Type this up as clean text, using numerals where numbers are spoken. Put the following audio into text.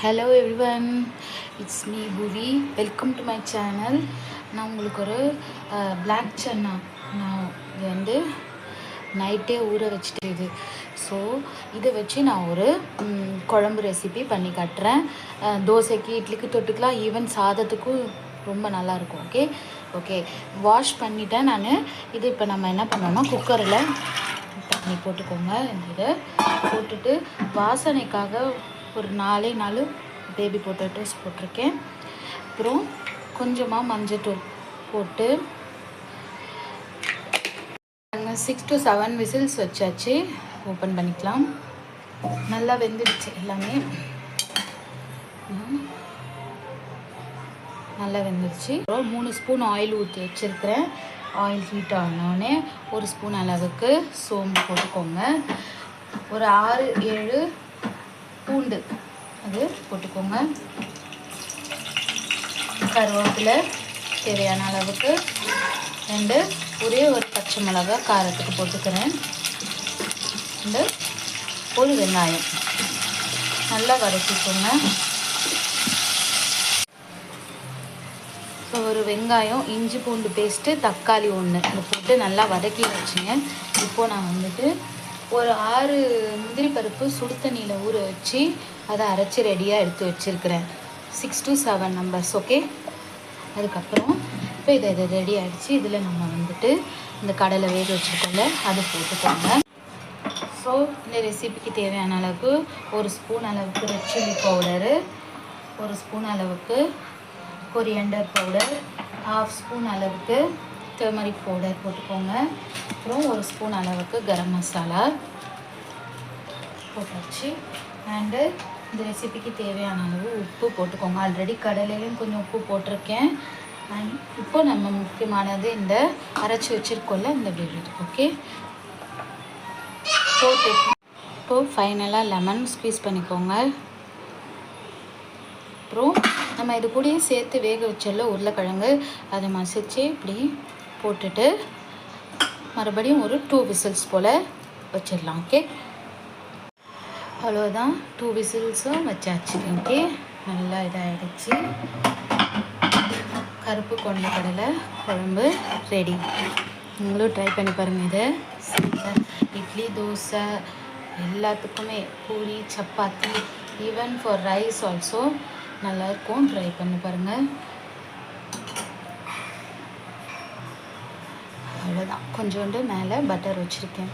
Hello everyone, it's me புவி. Welcome to my channel. நான் உங்களுக்கு ஒரு பிளாக் சன்னா நான் இது வந்து நைட்டே ஊற வச்சுட்டு இது ஸோ இதை வச்சு நான் ஒரு குழம்பு ரெசிபி பண்ணி காட்டுறேன். தோசைக்கு இட்லிக்கு தொட்டுக்கலாம், ஈவன் சாதத்துக்கும் ரொம்ப நல்லாயிருக்கும். ஓகே வாஷ் பண்ணிட்டேன் நான். இது இப்போ நம்ம என்ன பண்ணோம்னா குக்கரில் தண்ணி போட்டுக்கோங்க. இதை போட்டுட்டு வாசனைக்காக ஒரு 4 பேபி பொட்டேட்டோஸ் போட்டிருக்கேன். அப்புறம் கொஞ்சமாக மஞ்சத்தூள் போட்டு 6 to 7 விசில்ஸ் வச்சாச்சு. ஓப்பன் பண்ணிக்கலாம். நல்லா வெந்துடுச்சு, எல்லாமே நல்லா வெந்துடுச்சு. 3 ஸ்பூன் ஆயில் ஊற்றி வச்சுருக்கிறேன். ஆயில் ஹீட் ஆனோடனே 1 ஸ்பூன் அளவுக்கு சோம்பு போட்டுக்கோங்க. ஒரு 6-7 பூண்டு அது போட்டுக்கோங்க. கருவேப்பிலை தேவையான அளவுக்கு 2, ஒரே ஒரு பச்சை மிளகாய் காரத்துக்கு போட்டுக்கிறேன். ஒரு வெங்காயம் நல்லா வதக்கிக்கோங்க. ஒரு வெங்காயம், இஞ்சி பூண்டு பேஸ்ட்டு, தக்காளி 1 இதை போட்டு நல்லா வதக்கி வச்சுங்க. இப்போது நான் வந்துட்டு ஒரு 6 முந்திரி பருப்பு சுடு தண்ணியில் ஊற வச்சு அதை அரைச்சி ரெடியாக எடுத்து வச்சுருக்கிறேன். 6 to 7 நம்பர்ஸ். ஓகே, அதுக்கப்புறம் இப்போ இதை ரெடி ஆகிடுச்சு. இதில் நம்ம வந்துட்டு இந்த கடலை வேக வச்சுருக்கோம்ல அதை போட்டுக்கோங்க. ஸோ இந்த ரெசிபிக்கு தேவையான அளவுக்கு 1 ஸ்பூன் அளவுக்கு ரெட் சில்லி பவுடரு, 1 ஸ்பூன் அளவுக்கு கொரியாண்டர் பவுடர், 1/2 ஸ்பூன் அளவுக்கு டர்மரிக் பவுடர் போட்டுக்கோங்க. அப்புறம் 1 ஸ்பூன் அளவுக்கு கரம் மசாலா போட்டாச்சு. அண்டு இந்த ரெசிபிக்கு தேவையான அளவு உப்பு போட்டுக்கோங்க. ஆல்ரெடி கடலையிலையும் கொஞ்சம் உப்பு போட்டிருக்கேன். அண்ட் இப்போ நம்ம முக்கியமானது இந்த அரைச்சி வச்சுருக்கோம்ல இந்த விழுது. ஓகே, இப்போது ஃபைனலாக லெமன் ஸ்க்வீஸ் பண்ணிக்கோங்க. அப்புறம் நம்ம இது கூடயே சேர்த்து வேக வச்சல உருளைக்கிழங்கு அதை மசிச்சு இப்படி போட்டுட்டு மறுபடியும் ஒரு 2 விசில்ஸ் போல் வச்சிடலாம். ஓகே, அவ்வளோதான். 2 விசில்ஸும் வச்சாச்சு. ஓகே, நல்லா இதாகிடுச்சு. கருப்பு கொண்ட கடலை குழம்பு ரெடி. நீங்களும் ட்ரை பண்ணி பாருங்கள். இதை இட்லி, தோசை எல்லாத்துக்குமே, puri, chapati, even for rice also நல்லாயிருக்கும். ட்ரை பண்ணி பாருங்கள். அவ்வளோதான். கொஞ்சோண்டு மேலே பட்டர் வச்சுருக்கேன்.